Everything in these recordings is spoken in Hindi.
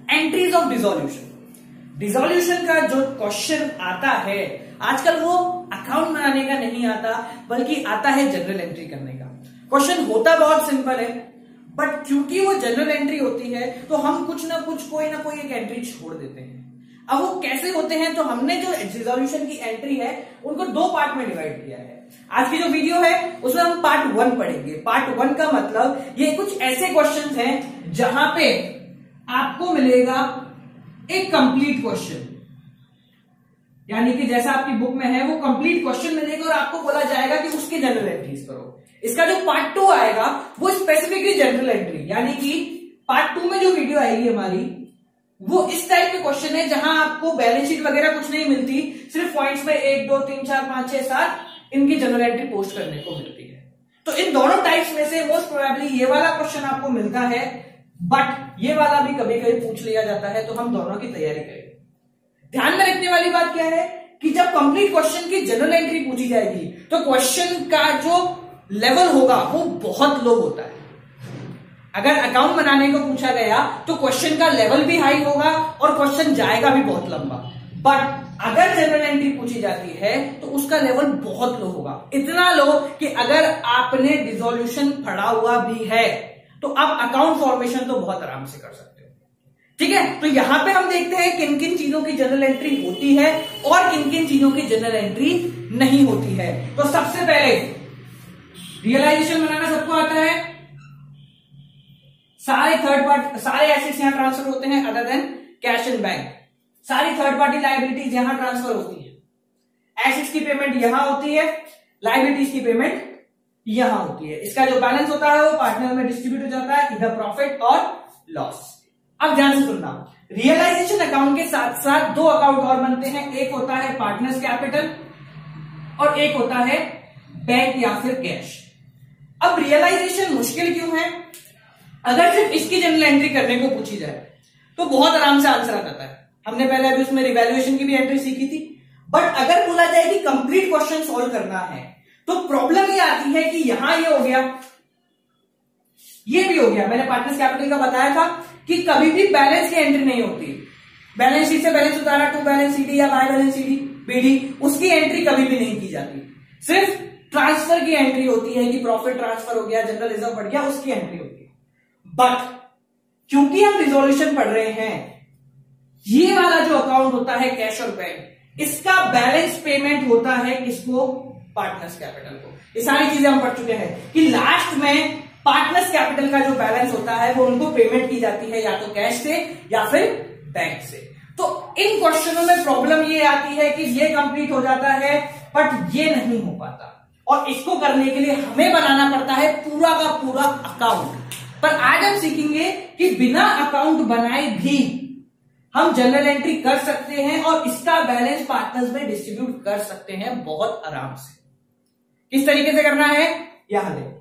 Entries of dissolution. डिसोल्यूशन का जो क्वेश्चन आता है आजकल वो अकाउंट बनाने का नहीं आता, बल्कि आता है जनरल एंट्री करने का। क्वेश्चन होता बहुत सिंपल है, बट क्योंकि वो जनरल एंट्री होती है तो हम कुछ ना कुछ कोई ना कोई एक एंट्री छोड़ देते हैं। अब वो कैसे होते हैं, तो हमने जो डिसोल्यूशन की एंट्री है उनको दो पार्ट में डिवाइड किया है। आज की जो वीडियो है उसमें हम पार्ट 1 पढ़ेंगे। पार्ट 1 का मतलब ये कुछ ऐसे क्वेश्चंस हैं जहां पे आपको मिलेगा एक कंप्लीट क्वेश्चन, यानी कि जैसा आपकी बुक में है वो कंप्लीट क्वेश्चन मिलेगा और आपको बोला जाएगा कि उसके जनरल एंट्रीज करो। इसका जो पार्ट 2 आएगा वो स्पेसिफिकली जनरल एंट्री, यानी कि पार्ट 2 में जो वीडियो आएगी हमारी वो इस टाइप के क्वेश्चन है जहां आपको बैलेंस शीट वगैरह कुछ नहीं मिलती, सिर्फ पॉइंट्स में 1 2 3 4 5 6 7 इनकी जनरल एंट्री पोस्ट करने को मिलती है। तो इन दोनों टाइप्स में से मोस्ट प्रोबेबली ये वाला क्वेश्चन आपको मिलता है, बट ये वाला भी कभी कभी पूछ लिया जाता है, तो हम दोनों की तैयारी करेंगे। ध्यान में रखने वाली बात क्या है कि जब कंप्लीट क्वेश्चन की जनरल एंट्री पूछी जाएगी तो क्वेश्चन का जो लेवल होगा वो बहुत लो होता है। अगर अकाउंट बनाने को पूछा गया तो क्वेश्चन का लेवल भी हाई होगा और क्वेश्चन जाएगा भी बहुत लंबा, बट अगर जनरल एंट्री पूछी जाती है तो उसका लेवल बहुत लो होगा, इतना लो कि अगर आपने डिसोल्यूशन पढ़ा हुआ भी है तो आप अकाउंट फॉर्मेशन तो बहुत आराम से कर सकते हो। ठीक है, तो यहां पे हम देखते हैं किन किन चीजों की जनरल एंट्री होती है और किन किन चीजों की जनरल एंट्री नहीं होती है। तो सबसे पहले रियलाइजेशन बनाना सबको आता है। सारे थर्ड पार्टी सारे एसेट्स यहां ट्रांसफर होते हैं other than cash and bank. सारी थर्ड पार्टी लायबिलिटीज यहां ट्रांसफर होती है। एसेट्स की पेमेंट यहां होती है, लायबिलिटीज की पेमेंट यहां होती है। इसका जो बैलेंस होता है वो पार्टनर में डिस्ट्रीब्यूट हो जाता है, इधर प्रॉफिट और लॉस। अब ध्यान से सुनना, रियलाइजेशन अकाउंट के साथ साथ दो अकाउंट और बनते हैं। एक होता है पार्टनर्स कैपिटल और एक होता है बैंक या फिर कैश। अब रियलाइजेशन मुश्किल क्यों है? अगर सिर्फ इसकी जनरल एंट्री करने को पूछी जाए तो बहुत आराम से आंसर आ जाता है। हमने पहले अभी उसमें रिवैल्यूएशन की भी एंट्री सीखी थी, बट अगर बोला जाए कि कंप्लीट क्वेश्चन सॉल्व करना है तो प्रॉब्लम ये आती है कि यहां ये हो गया, ये भी हो गया। मैंने पार्टनर्स कैपिटल का बताया था कि कभी भी बैलेंस की एंट्री नहीं होती। बैलेंस शीट से बैलेंस उतारा टू बैलेंस सीडी या बाय बैलेंस सीडी बीडी, उसकी एंट्री कभी भी नहीं की जाती। सिर्फ ट्रांसफर की एंट्री होती है कि प्रॉफिट ट्रांसफर हो गया, जनरल रिजर्व बढ़ गया, उसकी एंट्री होती है। बट क्योंकि हम रिजोल्यूशन पढ़ रहे हैं, ये वाला जो अकाउंट होता है कैश और बैंक, इसका बैलेंस पेमेंट होता है किसको? पार्टनर्स कैपिटल को। ये सारी चीजें हम पढ़ चुके हैं कि लास्ट में पार्टनर्स कैपिटल का जो बैलेंस होता है वो उनको पेमेंट की जाती है या तो कैश से या फिर बैंक से। तो इन क्वेश्चनों में प्रॉब्लम ये आती है कि ये कंप्लीट हो जाता है बट ये नहीं हो पाता, और इसको करने के लिए हमें बनाना पड़ता है पूरा का पूरा अकाउंट। पर आज हम सीखेंगे कि बिना अकाउंट बनाए भी हम जनरल एंट्री कर सकते हैं और इसका बैलेंस पार्टनर्स में डिस्ट्रीब्यूट कर सकते हैं बहुत आराम से। किस तरीके से करना है यहां देखो,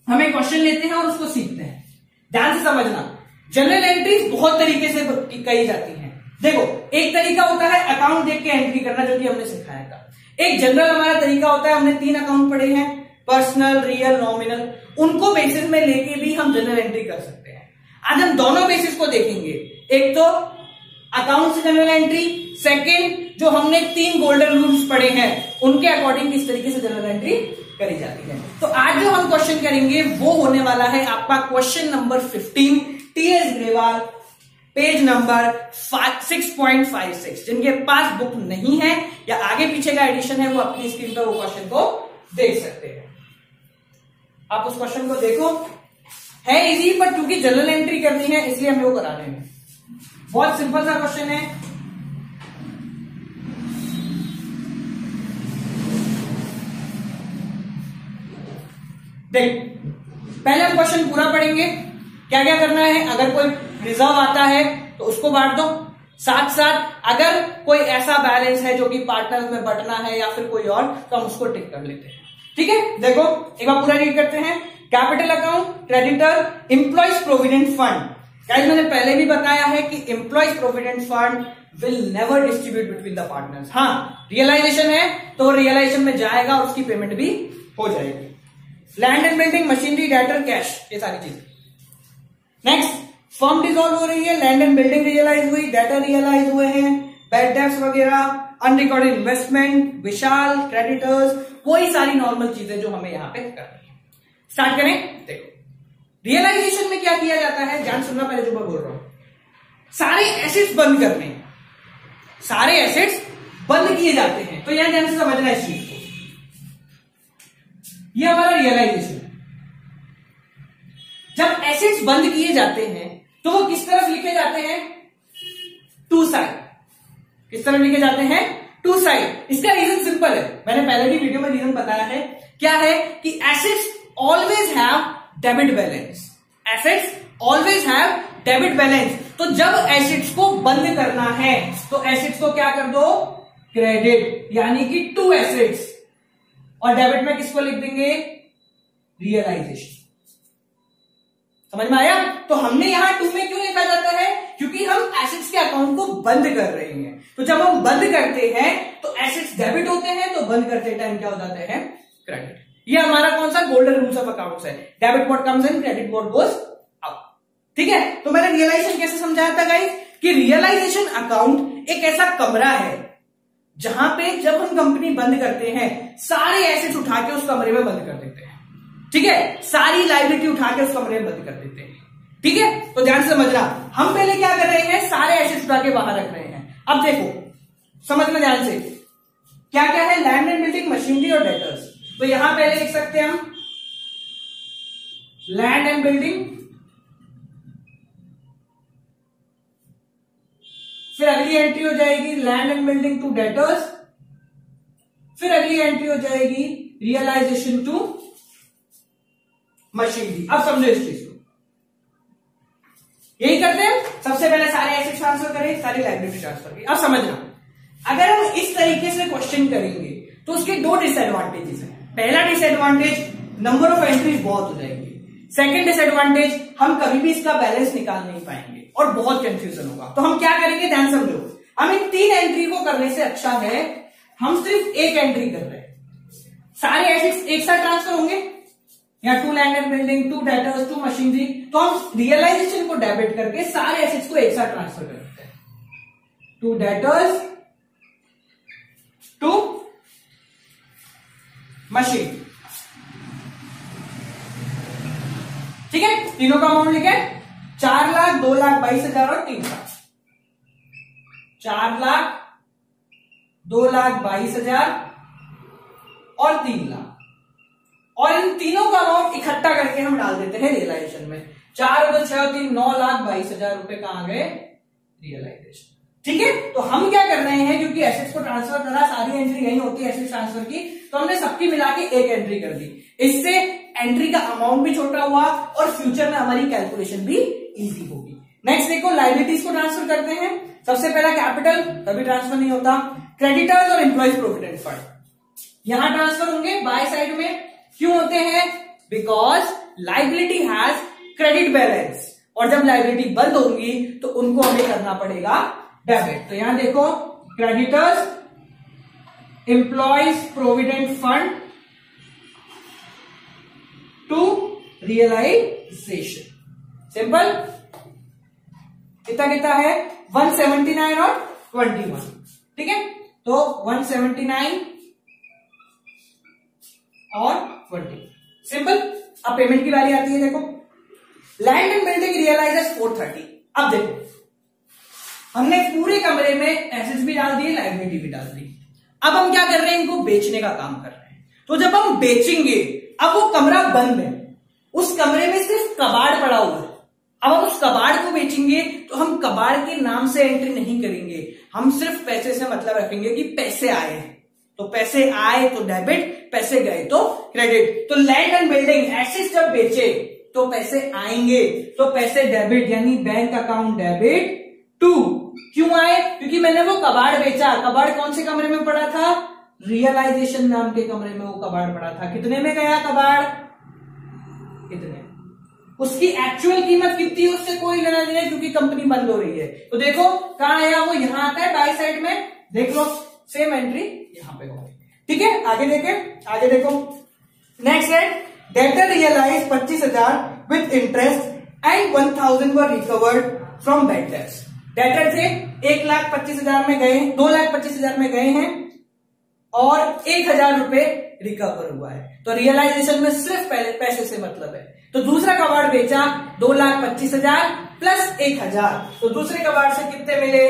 हम एक क्वेश्चन लेते हैं और उसको सीखते हैं। ध्यान से समझना, जनरल एंट्री बहुत तरीके से कही जाती है। देखो, एक तरीका होता है अकाउंट देख के एंट्री करना, जो कि हमने सिखाया था। एक जनरल हमारा तरीका होता है, हमने 3 अकाउंट पढ़े हैं, पर्सनल, रियल, नॉमिनल, उनको बेसिस में लेके भी हम जनरल एंट्री कर सकते हैं। आज हम दोनों बेसिस को देखेंगे, एक तो अकाउंट से जनरल एंट्री, सेकंड जो हमने 3 गोल्डन रूल्स पढ़े हैं उनके अकॉर्डिंग किस तरीके से जनरल एंट्री करी जाती है। तो आज जो हम क्वेश्चन करेंगे वो होने वाला है आपका question number 15, TS Grewal, page number 6.56। जिनके पास बुक नहीं है या आगे पीछे का एडिशन है वो अपनी स्क्रीन पर वो क्वेश्चन को देख सकते हैं। आप उस क्वेश्चन को देखो, है इजी, बट क्योंकि जनरल एंट्री करनी है इसलिए हमें वो कराने हैं। बहुत सिंपल सा क्वेश्चन है। देख, पहले हम क्वेश्चन पूरा पढ़ेंगे, क्या क्या करना है। अगर कोई रिजर्व आता है तो उसको बांट दो, साथ साथ अगर कोई ऐसा बैलेंस है जो कि पार्टनर में बंटना है या फिर कोई और, तो हम उसको टिक कर लेते हैं। ठीक है, देखो एक बार पूरा रीड करते हैं। Capital account, creditor, employees provident fund. Guys, मैंने पहले भी बताया है कि employees provident fund will never distribute between the partners. हाँ, रियलाइजेशन है तो रियलाइजेशन में जाएगा और उसकी पेमेंट भी हो जाएगी। Land and building, machinery, debtor, cash, ये सारी चीजें। नेक्स्ट, फर्म डिसॉल्व हो रही है, लैंड एंड बिल्डिंग रियलाइज हुई, डेटर रियलाइज हुए हैं, बैड डेब्ट्स वगैरह, अनरिकॉर्डेड इन्वेस्टमेंट, विशाल, क्रेडिटर्स, वही सारी नॉर्मल चीजें जो हमें यहां पे करनी है। स्टार्ट करें। देखो रियलाइजेशन में क्या किया जाता है, ध्यान सुनना पहले जो मैं बोल रहा हूं। सारे एसेट्स बंद करने, सारे एसेट्स बंद किए जाते हैं। तो यहां ध्यान से समझना है इस चीज को। ये हमारा रियलाइजेशन है। जब एसेट्स बंद किए जाते हैं तो वो किस तरफ लिखे जाते हैं, टू साइड। किस तरफ लिखे जाते हैं, टू साइड। इसका रीजन सिंपल है, मैंने पहले भी वीडियो में रीजन बताया है। क्या है कि assets always have debit balance. Assets always have debit balance. तो जब एसेट्स को बंद करना है तो एसेट्स को क्या कर दो, क्रेडिट, यानी कि टू एसेट्स, और डेबिट में किसको लिख देंगे, रियलाइजेशन। समझ में आया। तो हमने यहां टू में क्यों लिखा जाता है, क्योंकि हम एसेट्स के अकाउंट को बंद कर रहे हैं। तो जब हम बंद करते हैं तो एसेट्स डेबिट होते हैं, तो बंद करते टाइम क्या हो जाते हैं, क्रेडिट। ये हमारा कौन सा गोल्डन रूल्स ऑफ अकाउंट्स है। Debit what comes in, credit what goes out. ठीक है। तो मैंने रियलाइजेशन कैसे समझाया था गाइस, कि रियलाइजेशन अकाउंट एक ऐसा कमरा है जहां पे जब हम कंपनी बंद करते हैं सारे एसेट्स उठा के उस कमरे में बंद कर देते हैं। ठीक है, सारी लायबिलिटी उठा के उस कमरे में बंद कर देते हैं। ठीक है, तो ध्यान से समझना। हम पहले क्या कर रहे हैं, सारे एसेट्स उठा के बाहर रख रहे हैं। अब देखो समझना ध्यान से, क्या क्या है, लैंड एंड बिल्डिंग, मशीनरी और डेटर्स। तो यहां पहले लिख सकते हैं हम लैंड एंड बिल्डिंग, फिर अगली एंट्री हो जाएगी land and building to debtors, फिर अगली एंट्री हो जाएगी रियलाइजेशन टू मशीनरी। अब समझो इस चीज को, यही करते हैं। सबसे पहले सारे एसेट्स ट्रांसफर करें, सारी लायबिलिटी ट्रांसफर करें। अब समझना, अगर हम इस तरीके से क्वेश्चन करेंगे तो उसके दो डिसएडवांटेजेस हैं। पहला डिसएडवांटेज, नंबर ऑफ एंट्रीज बहुत हो जाएंगे। सेकंड डिसएडवांटेज, हम कभी भी इसका बैलेंस निकाल नहीं पाएंगे और बहुत कंफ्यूजन होगा। तो हम क्या करेंगे, ध्यान समझो। हम इन 3 एंट्री को करने से अच्छा है हम सिर्फ एक एंट्री कर रहे हैं। सारे एसेट्स एक साथ ट्रांसफर होंगे, या to land and building, to debtors, to machinery. तो हम रियलाइजेशन को डेबिट करके सारे एसेट्स को एक साथ ट्रांसफर कर देते हैं, टू डेटर्स, टू मशीन। ठीक है, तीनों का अमाउंट लिखे, 4 लाख, 2 लाख 22,000 और 3 लाख। 4 लाख, 2 लाख 22,000 और 3 लाख। और इन तीनों का अमाउंट इकट्ठा करके हम डाल देते हैं रियलाइजेशन में। 4 और 6 और 3 9 लाख 22,000 रुपए कहां गए, रियलाइजेशन। ठीक है, तो हम क्या कर रहे हैं, क्योंकि एसेट्स को ट्रांसफर करा, सारी एंट्री यही होती है एसेट्स ट्रांसफर की, तो हमने सबकी मिला के एक एंट्री कर दी। इससे एंट्री का अमाउंट भी छोटा हुआ और फ्यूचर में हमारी कैलकुलेशन भी इजी होगी। नेक्स्ट देखो, लायबिलिटीज को ट्रांसफर करते हैं। सबसे पहला कैपिटल, कभी ट्रांसफर नहीं होता। क्रेडिटर्स और एम्प्लॉइज प्रोविडेंट फंड यहां ट्रांसफर होंगे बाय साइड में। क्यों होते हैं, because liability has credit balance, और जब लायबिलिटी बंद होंगी तो उनको हमें करना पड़ेगा डेबिट। तो यहां देखो, creditors, employees provident fund to realisation. Simple. कितना कितना है, 179 और 21। ठीक है, तो 179 और 20। सिंपल। अब पेमेंट की बारी आती है। देखो, लैंड एंड बिल्डिंग रियलाइजेस 430। अब देखो, हमने पूरे कमरे में एसेट्स भी डाल दिए, लायबिलिटी भी डाल दी। अब हम क्या कर रहे हैं, इनको बेचने का काम कर रहे हैं। तो जब हम बेचेंगे, अब वो कमरा बंद है, उस कमरे में सिर्फ कबाड़ पड़ा हुआ है। अब हम उस कबाड़ को बेचेंगे तो हम कबाड़ के नाम से एंट्री नहीं करेंगे, हम सिर्फ पैसे से मतलब रखेंगे कि पैसे आए हैं। तो पैसे आए तो डेबिट, पैसे गए तो क्रेडिट। तो लैंड एंड बिल्डिंग एसेट्स जब बेचे तो पैसे आएंगे, तो पैसे डेबिट, यानी बैंक अकाउंट डेबिट टू। क्यों आए, क्योंकि मैंने वो कबाड़ बेचा। कबाड़ कौन से कमरे में पड़ा था, रियलाइजेशन नाम के कमरे में वो कबाड़ पड़ा था। कितने में गया कबाड़, कितने, उसकी एक्चुअल कीमत कितनी है उससे कोई लेना देना, क्योंकि कंपनी बंद हो रही है। तो देखो कहां आया, वो यहां आता है बाय साइड में। देख लो, सेम एंट्री यहां पे होगी। ठीक है, आगे देखो। नेक्स्ट है debtor realise 25,000 with interest and 1000 were recovered from debtors. Debtor थे 1,25,000 में गए, 2,25,000 में गए हैं और 1,000 रुपए रिकवर हुआ है। तो रियलाइजेशन में सिर्फ पैसे से मतलब है। तो दूसरा कबाड़ बेचा 2,25,000 प्लस 1,000, तो दूसरे कबाड़ से कितने मिले?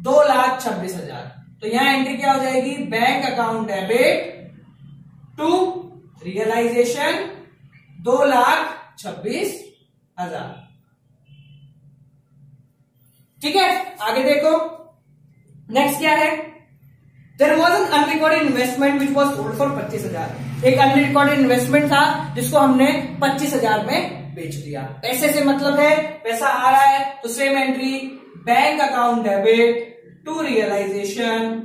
2,26,000। तो यहां एंट्री क्या हो जाएगी? Bank account debit to realisation 2,26,000। ठीक है, आगे देखो नेक्स्ट क्या है। There was an unrecorded investment which was sold for 25,000। एक अनरिकॉर्डेड इन्वेस्टमेंट था जिसको हमने 25,000 में बेच दिया। पैसे से मतलब है पैसा आ रहा है, तो same entry bank account debit to realisation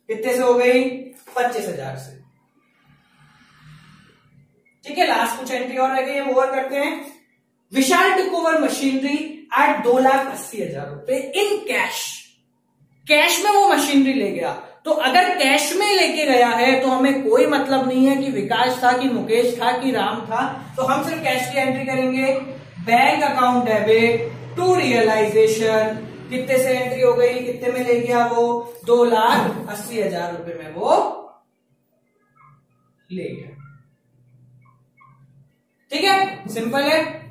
कितने से हो गई? 25,000 से। ठीक है, लास्ट कुछ एंट्री और रह गई है, वो और करते हैं। विशाल टुक ओवर मशीनरी एट 2,80,000 रुपए इन कैश। कैश में वो मशीनरी ले गया। तो अगर कैश में लेके गया है तो हमें कोई मतलब नहीं है कि विकास था कि मुकेश था कि राम था, तो हम सिर्फ कैश की एंट्री करेंगे। Bank account debit to realisation कितने से एंट्री हो गई? कितने में ले गया वो? 2,80,000 रुपए में वो ले गया। ठीक है, सिंपल है।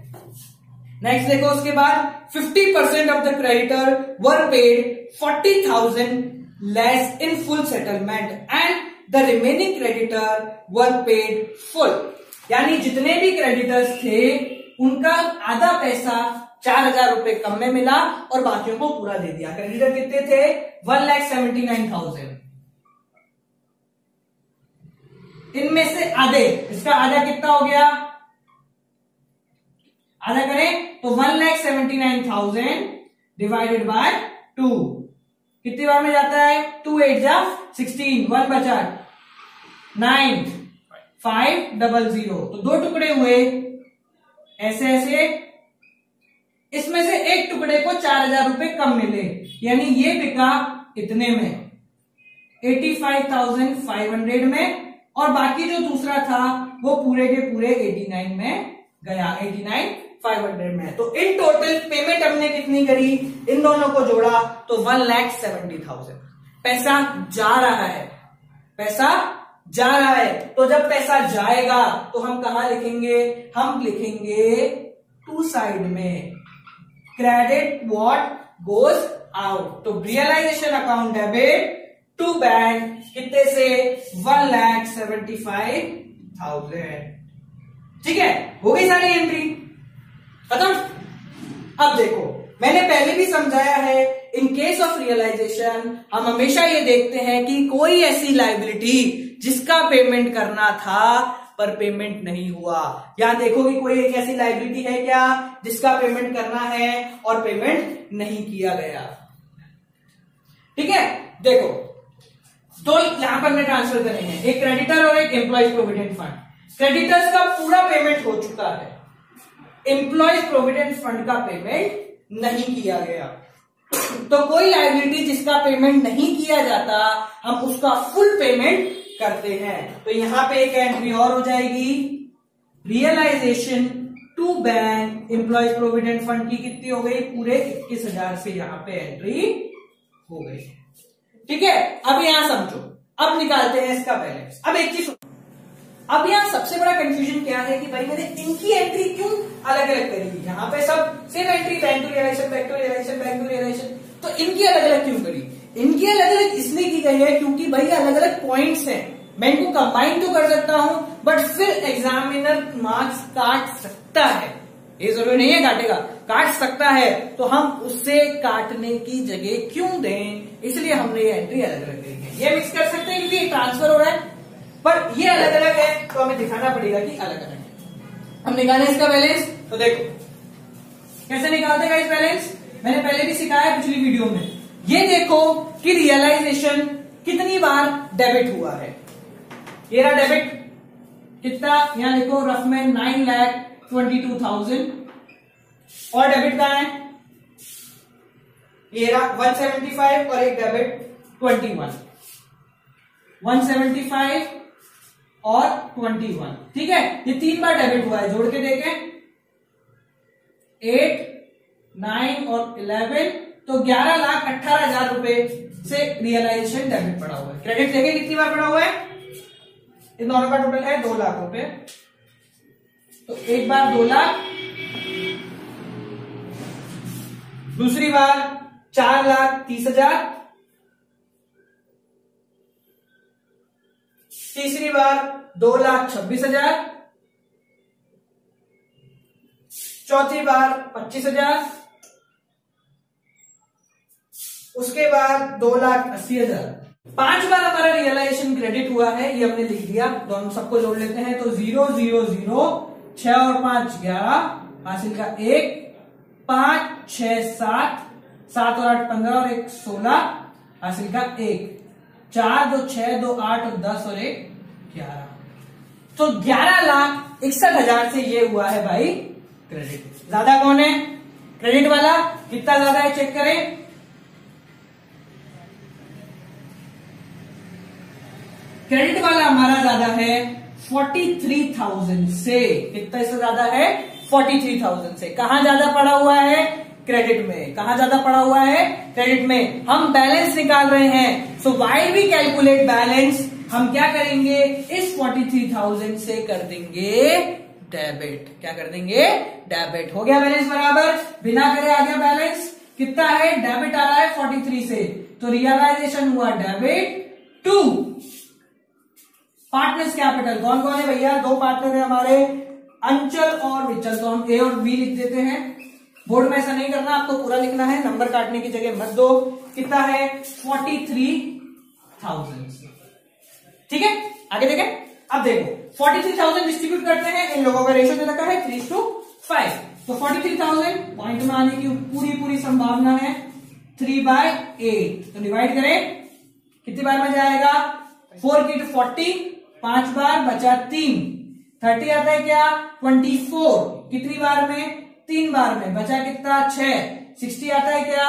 नेक्स्ट देखो, उसके बाद 50% of the creditor were paid 40,000 less in full settlement and the remaining creditor were paid full. यानी जितने भी क्रेडिटर्स थे उनका आधा पैसा 4,000 रुपए कम में मिला और बाकियों को पूरा दे दिया। क्रेडिटर कितने थे? 1,79,000। इनमें से आधे, इसका आधा कितना हो गया? आधा करें तो 1,79,000 डिवाइडेड बाय 2 कितनी बार में जाता है? 2 8 जा 16, 1 बचा 9 500। तो 2 टुकड़े हुए ऐसे ऐसे, इसमें से एक टुकड़े को 4,000 रुपए कम मिले, यानी ये बिका इतने में 85,500 में, और बाकी जो दूसरा था वो पूरे के पूरे 89 में गया, 89,500 में। तो इन टोटल पेमेंट हमने कितनी करी? इन दोनों को जोड़ा तो 1,70,000। पैसा जा रहा है, पैसा जा रहा है। तो जब पैसा जाएगा तो हम कहां लिखेंगे? हम लिखेंगे टू साइड में क्रेडिट व्हाट गोज आउट। तो realisation account debit to bank कितने से? 1,75,000। ठीक है, हो गई सारी एंट्री खत्म। अब देखो, मैंने पहले भी समझाया है, इन केस ऑफ रियलाइजेशन हम हमेशा ये देखते हैं कि कोई ऐसी लायबिलिटी जिसका पेमेंट करना था पर पेमेंट नहीं हुआ। यहां देखो कि कोई एक ऐसी लायबिलिटी है क्या जिसका पेमेंट करना है और पेमेंट नहीं किया गया। ठीक है, देखो दो यहां पर हमने ट्रांसफर करे हैं, एक क्रेडिटर और एक एम्प्लॉयज प्रोविडेंट फंड। क्रेडिटर्स का पूरा पेमेंट हो चुका है, एम्प्लॉयज प्रोविडेंट फंड का पेमेंट नहीं किया गया। तो कोई लायबिलिटी जिसका पेमेंट नहीं किया जाता हम उसका फुल पेमेंट करते हैं। तो यहां पे एक एंट्री और हो जाएगी, realisation to bank employees provident fund की कितनी हो गई? पूरे 21,000 से यहां पे एंट्री हो गई। ठीक है, अब यहां समझो, अब निकालते हैं इसका बैलेंस। अब एक चीज, अब यहां सबसे बड़ा कंफ्यूजन क्या है कि भाई मैंने इनकी एंट्री क्यों अलग अलग करी? यहां पे सब same entry, bank to realisation, bank to realisation, bank to realisation, तो इनकी अलग अलग क्यों करी? इनकी अलग अलग इसलिए की गई है क्योंकि भाई अलग अलग पॉइंट्स हैं। मैं इनको कंबाइन तो कर सकता हूं बट फिर एग्जामिनर मार्क्स काट सकता है, ये जरूरी नहीं है काटेगा, काट सकता है। तो हम उससे काटने की जगह क्यों दें, इसलिए हमने ये एंट्री अलग अलग करी है। ये मिक्स कर सकते हैं क्योंकि ट्रांसफर हो रहा है, पर ये अलग अलग है तो हमें दिखाना पड़ेगा कि अलग अलग है। हम निकालें इसका बैलेंस, तो देखो कैसे निकालते हैं इस बैलेंस, मैंने पहले भी सिखाया पिछली वीडियो में। ये देखो कि रियलाइजेशन कितनी बार डेबिट हुआ है। ये रहा डेबिट कितना, यहां देखो रफ में 9,22,000, और डेबिट कहां है? ये रहा 175 और एक डेबिट 21, 175 और 21। ठीक है, ये 3 बार डेबिट हुआ है, जोड़ के देखें 8, 9 और 11, तो 11,18,000 रुपए से रियलाइजेशन डेबिट पड़ा हुआ है। क्रेडिट देखिए कितनी बार पड़ा हुआ है, इन दोनों का टोटल है 2 लाख रुपए। तो एक बार 2 लाख, दूसरी बार 4,30,000, तीसरी बार 2,26,000, चौथी बार 25,000, उसके बाद 2,80,000। 5 बार हमारा रियलाइजेशन क्रेडिट हुआ है, ये हमने लिख दिया। दोनों सबको जोड़ लेते हैं, तो 0 0 0, 6 और 5 11, हासिल का 1, 5 6 7, 7 और 8 15 और 1 16, हासिल का 1, 4 2 6 2 8 और 10 और 1 11। तो 11,61,000 से ये हुआ है भाई क्रेडिट। ज्यादा कौन है? क्रेडिट वाला। कितना ज्यादा है चेक करें। क्रेडिट वाला हमारा ज्यादा है 43,000 से। कितना इससे ज्यादा है? 43,000 से। कहां ज्यादा पड़ा हुआ है? क्रेडिट में। कहां ज्यादा पड़ा हुआ है? क्रेडिट में। हम बैलेंस निकाल रहे हैं, so while we calculate balance, हम क्या करेंगे, इस 43,000 से कर देंगे डेबिट। क्या कर देंगे? डेबिट। हो गया बैलेंस बराबर, बिना करे आ गया बैलेंस। कितना है? डेबिट आ रहा है 43 से, तो रियलाइजेशन हुआ डेबिट टू पार्टनर्स कैपिटल। कौन कौन है भैया? 2 पार्टनर है हमारे, अंचल और विचल। तो हम ए और बी लिख देते हैं। बोर्ड में ऐसा नहीं करना, आपको पूरा लिखना है, नंबर काटने की जगह मत दो। कितना है? 43,000। ठीक है, आगे देखें। अब देखो 43,000 डिस्ट्रीब्यूट करते हैं, इन लोगों का रेशियो दे रखा है 3:5। तो 43,000 पॉइंट में आने की पूरी संभावना है 3/8। तो डिवाइड करें, कितनी बार में जाएगा? 4 की 40, 5 बार, बचा 3। 30 आता है क्या? 24। कितनी बार में? 3 बार में, बचा कितना? 6। 60 आता है क्या?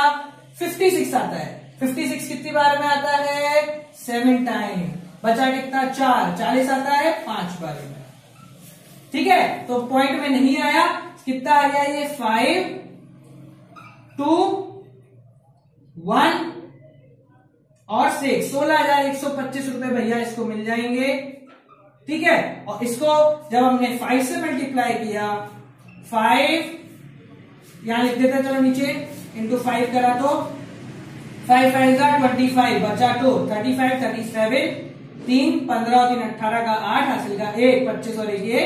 56 आता है। 56 कितनी बार में आता है? 7 टाइम। बचा कितना? 4। 40 आता है 5 बार में। ठीक है, तो पॉइंट में नहीं आया। कितना आ गया ये? 5 2 1 और 6, 16,125 रुपए भैया इसको मिल जाएंगे। ठीक है, और इसको जब हमने 5 से मल्टीप्लाई किया, 5 यहां लिख देते, चलो नीचे, इंटू 5 करा तो 5 5 का 25, बचा 2, 35 37, 3 15 और 3 18 का 8, हासिल का 1, 25 और 1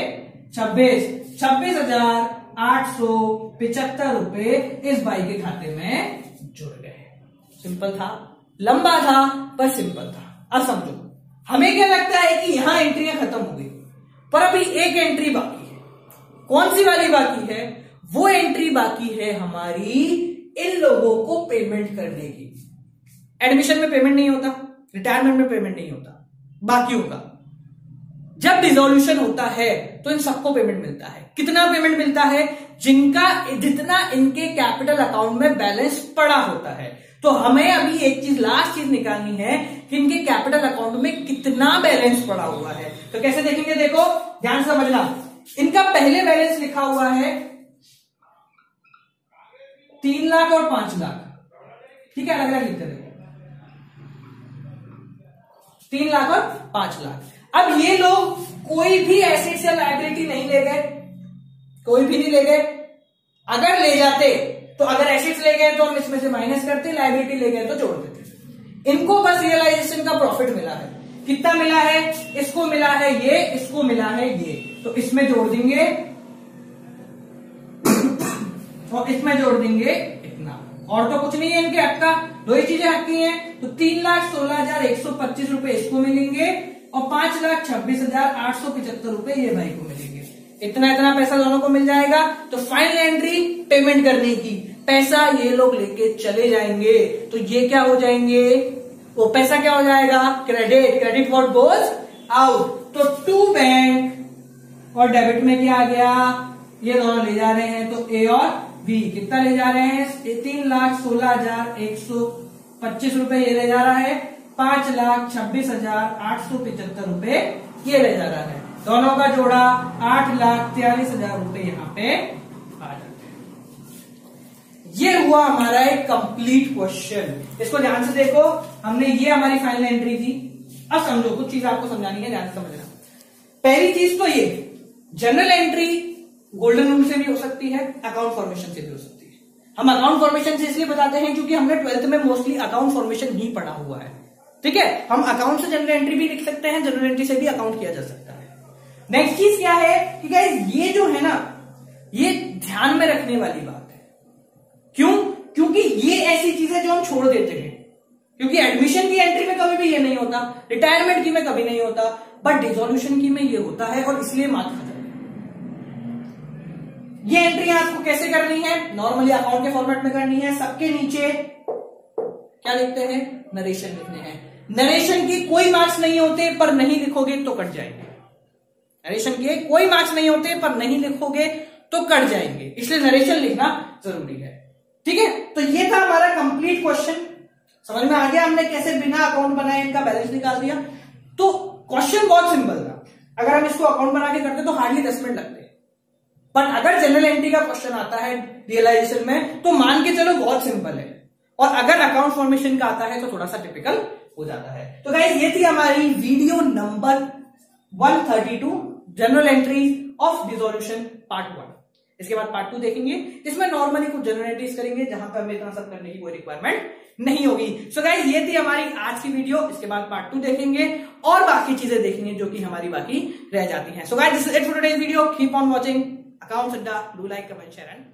26, 26,875 रुपए इस भाई के खाते में जुड़ गए। सिंपल था, लंबा था पर सिंपल था। अब समझो, हमें क्या लगता है कि यहां एंट्रियां खत्म हो गई, पर अभी एक एंट्री बाकी है। कौन सी वाली बाकी है? वो एंट्री बाकी है हमारी इन लोगों को पेमेंट करने की। एडमिशन में पेमेंट नहीं होता, रिटायरमेंट में पेमेंट नहीं होता, बाकी होगा। जब डिसोल्यूशन होता है तो इन सबको पेमेंट मिलता है। कितना पेमेंट मिलता है? जितना इनके कैपिटल अकाउंट में बैलेंस पड़ा होता है। तो हमें अभी एक चीज, लास्ट चीज निकालनी है कि इनके कैपिटल अकाउंट में कितना बैलेंस पड़ा हुआ है। तो कैसे देखेंगे? देखो ध्यान से समझना। इनका पहले बैलेंस लिखा हुआ है 3 लाख और 5 लाख। ठीक है, अलग अलग लिखते देखो, 3 लाख और 5 लाख। अब ये लोग कोई भी एसेट्स या लायबिलिटी नहीं ले गए, कोई भी नहीं ले गए। अगर ले जाते तो, अगर एसेट्स ले गए तो हम इसमें से माइनस करते, लायबिलिटी ले गए तो जोड़ देते। इनको बस रियलाइजेशन का प्रॉफिट मिला है। कितना मिला है? इसको मिला है ये, इसको मिला है ये, तो इसमें जोड़ देंगे और इसमें जोड़ देंगे इतना। और तो कुछ नहीं है इनके हक का, 2 ही चीजें हक की हैं। तो 3,16,125 रुपए इसको मिलेंगे और 5,26,875 रुपए ये भाई को मिलेंगे। इतना इतना पैसा दोनों को मिल जाएगा। तो फाइनल एंट्री पेमेंट करने की, पैसा ये लोग लेके चले जाएंगे, तो ये क्या हो जाएंगे? वो पैसा क्या हो जाएगा? Credit. Credit what goes out. तो टू बैंक और डेबिट में क्या आ गया? ये दोनों ले जा रहे हैं, तो ए और बी कितना ले जा रहे हैं? 3,16,125 रुपए ये ले जा रहा है, 5,26,875 रुपए ये ले जा रहा है। दोनों का जोड़ा 8,43,000 रुपए यहां पे आ जाते हैं। हुआ हमारा एक कंप्लीट क्वेश्चन। इसको ध्यान से देखो, हमने ये हमारी फाइनल एंट्री थी। अब समझो, कुछ चीज आपको समझानी है, ध्यान से समझना। पहली चीज तो ये, जनरल एंट्री गोल्डन रूल से भी हो सकती है, अकाउंट फॉर्मेशन से भी हो सकती है। हम अकाउंट फॉर्मेशन से इसलिए बताते हैं क्योंकि हमने 12th में मोस्टली अकाउंट फॉर्मेशन ही पढ़ा हुआ है, ठीक है। हम अकाउंट से जनरल एंट्री भी लिख सकते हैं, जनरल एंट्री से भी अकाउंट किया जा सकता है। नेक्स्ट चीज क्या है कि गाइस ये जो है ना, ये ध्यान में रखने वाली बात है। क्यों? क्योंकि ये ऐसी चीज है जो हम छोड़ देते हैं, क्योंकि एडमिशन की एंट्री में कभी भी ये नहीं होता, रिटायरमेंट की में कभी नहीं होता, बट डिसोल्यूशन की में ये होता है और इसलिए मार्क्स खत्म। ये एंट्री आपको कैसे करनी है? नॉर्मली अकाउंट के फॉर्मेट में करनी है। सबके नीचे क्या लिखते हैं? नरेशन लिखने हैं। नरेशन की कोई मार्क्स नहीं होते, पर नहीं लिखोगे तो कट जाएंगे। नरेशन के कोई मार्क्स नहीं होते, पर नहीं लिखोगे तो कट जाएंगे, इसलिए नरेशन लिखना जरूरी है, ठीक है। तो ये था हमारा कंप्लीट क्वेश्चन। समझ में आ गया हमने कैसे बिना अकाउंट बनाए इनका बैलेंस निकाल दिया। तो क्वेश्चन बहुत सिंपल था। अगर हम इसको अकाउंट बना के करते तो हार्डली 10 मिनट लगते, पर अगर जनरल एंट्री का क्वेश्चन आता है रियलाइजेशन में तो मान के चलो बहुत सिंपल है, और अगर अकाउंट फॉर्मेशन का आता है तो थोड़ा सा टिपिकल हो जाता है। तो गाइस ये थी हमारी video number 132, general entry of dissolution part 1। इसके बाद पार्ट 2 देखेंगे, इसमें नॉर्मली कुछ जनरल एंट्रीज करेंगे जहां पर हमें इतना सब करने की कोई रिक्वायरमेंट नहीं होगी। सो गाइस ये थी हमारी आज की वीडियो। इसके बाद पार्ट 2 देखेंगे और बाकी चीजें देखेंगे जो कि हमारी बाकी रह जाती हैं। So guys this is it for today's video. Keep on watching accounts Adda. Do like, comment, share and